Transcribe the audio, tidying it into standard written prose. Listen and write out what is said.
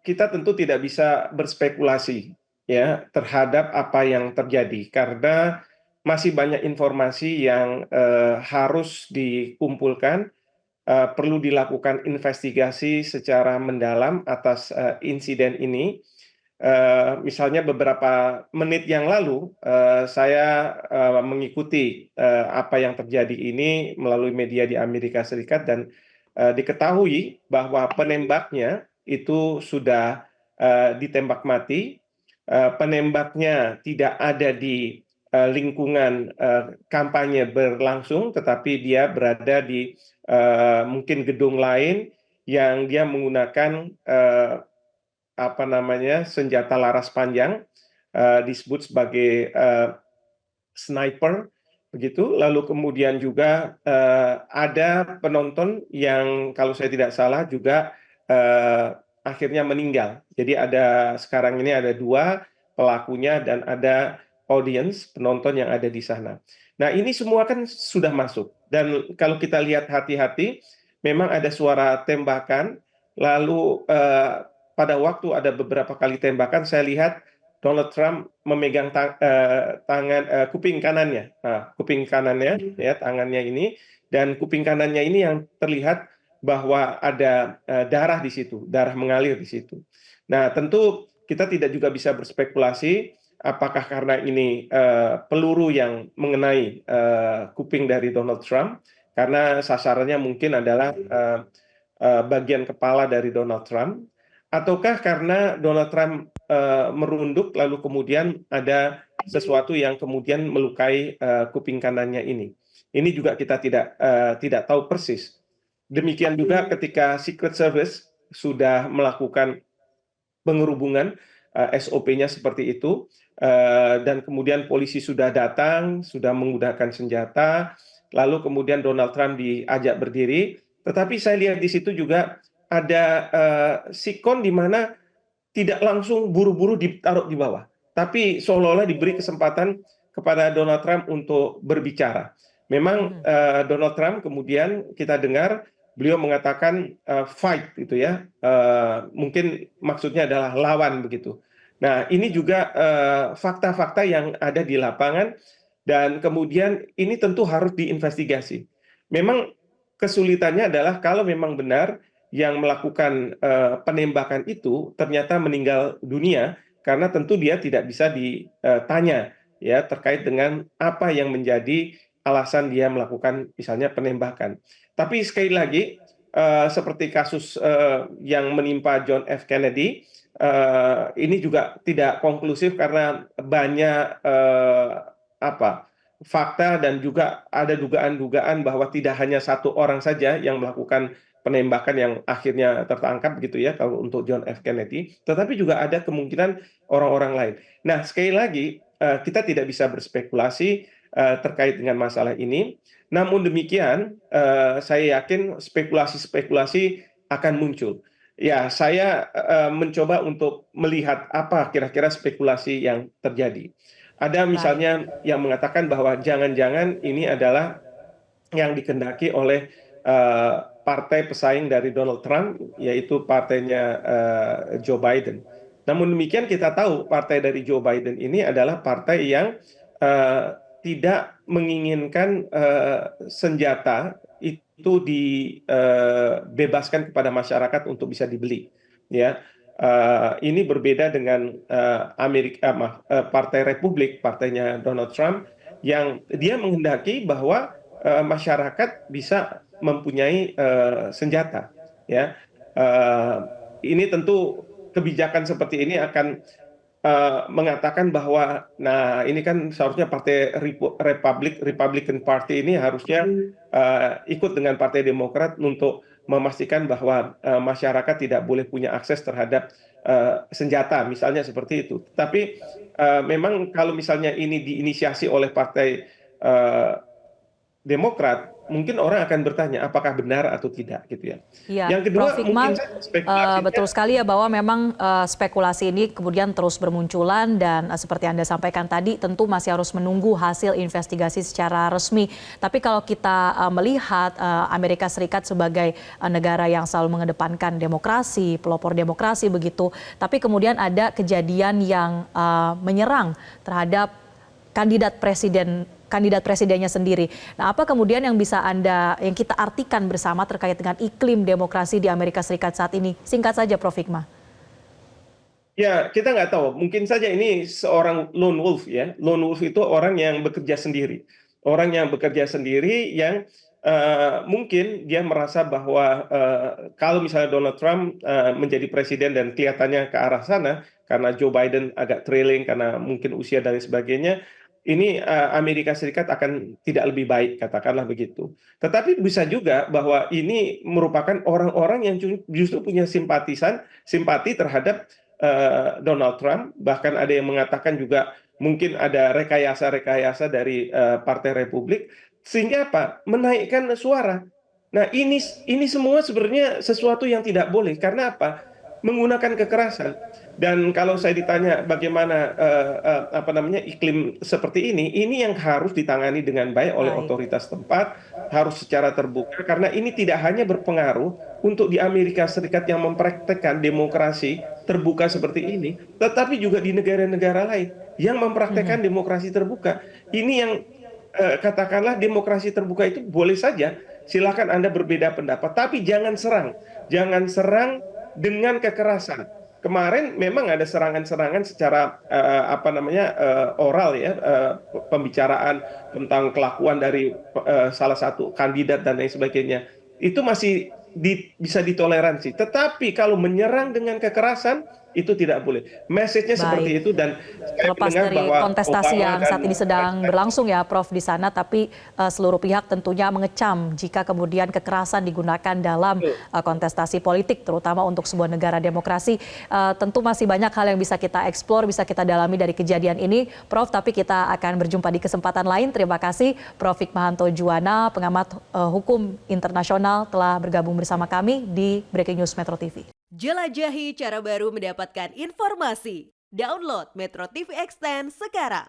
kita tentu tidak bisa berspekulasi ya terhadap apa yang terjadi karena masih banyak informasi yang harus dikumpulkan, perlu dilakukan investigasi secara mendalam atas insiden ini. Misalnya beberapa menit yang lalu saya mengikuti apa yang terjadi ini melalui media di Amerika Serikat dan diketahui bahwa penembaknya itu sudah ditembak mati. Penembaknya tidak ada di lingkungan kampanye berlangsung, tetapi dia berada di mungkin gedung lain yang dia menggunakan apa namanya senjata laras panjang, disebut sebagai sniper begitu. Lalu kemudian juga ada penonton yang kalau saya tidak salah juga akhirnya meninggal. Jadi sekarang ini ada 2 pelakunya dan ada audience penonton yang ada di sana. Nah, ini semua kan sudah masuk dan kalau kita lihat hati-hati memang ada suara tembakan, lalu pada waktu ada beberapa kali tembakan saya lihat Donald Trump memegang kuping kanannya. Nah, kuping kanannya ya tangannya ini dan kuping kanannya ini yang terlihat bahwa ada darah di situ, darah mengalir di situ. Nah, tentu kita tidak juga bisa berspekulasi apakah karena ini peluru yang mengenai kuping dari Donald Trump karena sasarannya mungkin adalah bagian kepala dari Donald Trump, ataukah karena Donald Trump merunduk lalu kemudian ada sesuatu yang kemudian melukai kuping kanannya ini. Ini juga kita tidak tahu persis. Demikian juga ketika Secret Service sudah melakukan pengerubungan SOP-nya seperti itu, dan kemudian polisi sudah datang, sudah menggunakan senjata, lalu kemudian Donald Trump diajak berdiri, tetapi saya lihat di situ juga ada sikon di mana tidak langsung buru-buru ditaruh di bawah, tapi seolah-olah diberi kesempatan kepada Donald Trump untuk berbicara. Memang Donald Trump kemudian kita dengar beliau mengatakan fight gitu ya, mungkin maksudnya adalah lawan begitu. Nah, ini juga fakta-fakta yang ada di lapangan dan kemudian ini tentu harus diinvestigasi. Memang kesulitannya adalah kalau memang benar yang melakukan penembakan itu ternyata meninggal dunia karena tentu dia tidak bisa ditanya ya terkait dengan apa yang menjadi alasan dia melakukan misalnya penembakan. Tapi sekali lagi seperti kasus yang menimpa John F. Kennedy, ini juga tidak konklusif karena banyak apa fakta dan juga ada dugaan-dugaan bahwa tidak hanya satu orang saja yang melakukan penembakan yang akhirnya tertangkap gitu ya kalau untuk John F. Kennedy, tetapi juga ada kemungkinan orang-orang lain. Nah, sekali lagi kita tidak bisa berspekulasi terkait dengan masalah ini. Namun demikian, saya yakin spekulasi-spekulasi akan muncul. Ya, saya mencoba untuk melihat apa kira-kira spekulasi yang terjadi. Ada Baik. misalnya yang mengatakan bahwa jangan-jangan ini adalah yang dikehendaki oleh partai pesaing dari Donald Trump, yaitu partainya Joe Biden. Namun demikian kita tahu partai dari Joe Biden ini adalah partai yang eh, tidak menginginkan senjata itu dibebaskan kepada masyarakat untuk bisa dibeli. Ya, ini berbeda dengan Partai Republik, partainya Donald Trump, yang dia menghendaki bahwa masyarakat bisa mempunyai senjata. Ya, uh, ini tentu kebijakan seperti ini akan mengatakan bahwa, nah ini kan seharusnya Partai Republican Party ini harusnya ikut dengan Partai Demokrat untuk memastikan bahwa masyarakat tidak boleh punya akses terhadap senjata, misalnya seperti itu. Tapi memang kalau misalnya ini diinisiasi oleh Partai Demokrat, mungkin orang akan bertanya apakah benar atau tidak gitu ya. Iya, Yang Prof kedua mungkin Hikmah, saja spekulasinya. betul sekali ya bahwa memang spekulasi ini kemudian terus bermunculan dan seperti Anda sampaikan tadi tentu masih harus menunggu hasil investigasi secara resmi. Tapi kalau kita melihat Amerika Serikat sebagai negara yang selalu mengedepankan demokrasi, pelopor demokrasi begitu, tapi kemudian ada kejadian yang menyerang terhadap kandidat presidennya sendiri. Nah, apa kemudian yang bisa yang kita artikan bersama terkait dengan iklim demokrasi di Amerika Serikat saat ini? Singkat saja, Prof Hikmah. Ya, kita nggak tahu. Mungkin saja ini seorang lone wolf ya. Lone wolf itu orang yang bekerja sendiri. Orang yang bekerja sendiri yang mungkin dia merasa bahwa kalau misalnya Donald Trump menjadi presiden dan kelihatannya ke arah sana, karena Joe Biden agak trailing, karena mungkin usia dan sebagainya, ini Amerika Serikat akan tidak lebih baik, katakanlah begitu. Tetapi bisa juga bahwa ini merupakan orang-orang yang justru punya simpati terhadap Donald Trump, bahkan ada yang mengatakan juga mungkin ada rekayasa-rekayasa dari Partai Republik, sehingga apa? Menaikkan suara. Nah, ini semua sebenarnya sesuatu yang tidak boleh. Karena apa? Menggunakan kekerasan. Dan kalau saya ditanya bagaimana apa namanya iklim seperti ini yang harus ditangani dengan baik oleh Baik. otoritas tempat, harus secara terbuka, karena ini tidak hanya berpengaruh untuk di Amerika Serikat yang mempraktekkan demokrasi terbuka seperti ini, tetapi juga di negara-negara lain yang Mhm. mempraktekkan demokrasi terbuka. Ini yang katakanlah demokrasi terbuka itu boleh saja, silakan Anda berbeda pendapat, tapi jangan serang dengan kekerasan. Kemarin memang ada serangan-serangan secara apa namanya oral ya, pembicaraan tentang kelakuan dari salah satu kandidat dan lain sebagainya. Itu masih bisa ditoleransi. Tetapi kalau menyerang dengan kekerasan itu tidak boleh. Message-nya Baik. seperti itu, dan saya Terlepas mendengar dari bahwa kontestasi Obama yang saat ini sedang berlangsung ya Prof di sana, tapi seluruh pihak tentunya mengecam jika kemudian kekerasan digunakan dalam kontestasi politik, terutama untuk sebuah negara demokrasi. Tentu masih banyak hal yang bisa kita eksplor, bisa kita dalami dari kejadian ini, Prof, tapi kita akan berjumpa di kesempatan lain. Terima kasih Prof Hikmahanto Juwana, pengamat hukum internasional, telah bergabung bersama kami di Breaking News Metro TV. Jelajahi cara baru mendapatkan informasi. Download Metro TV Extend sekarang.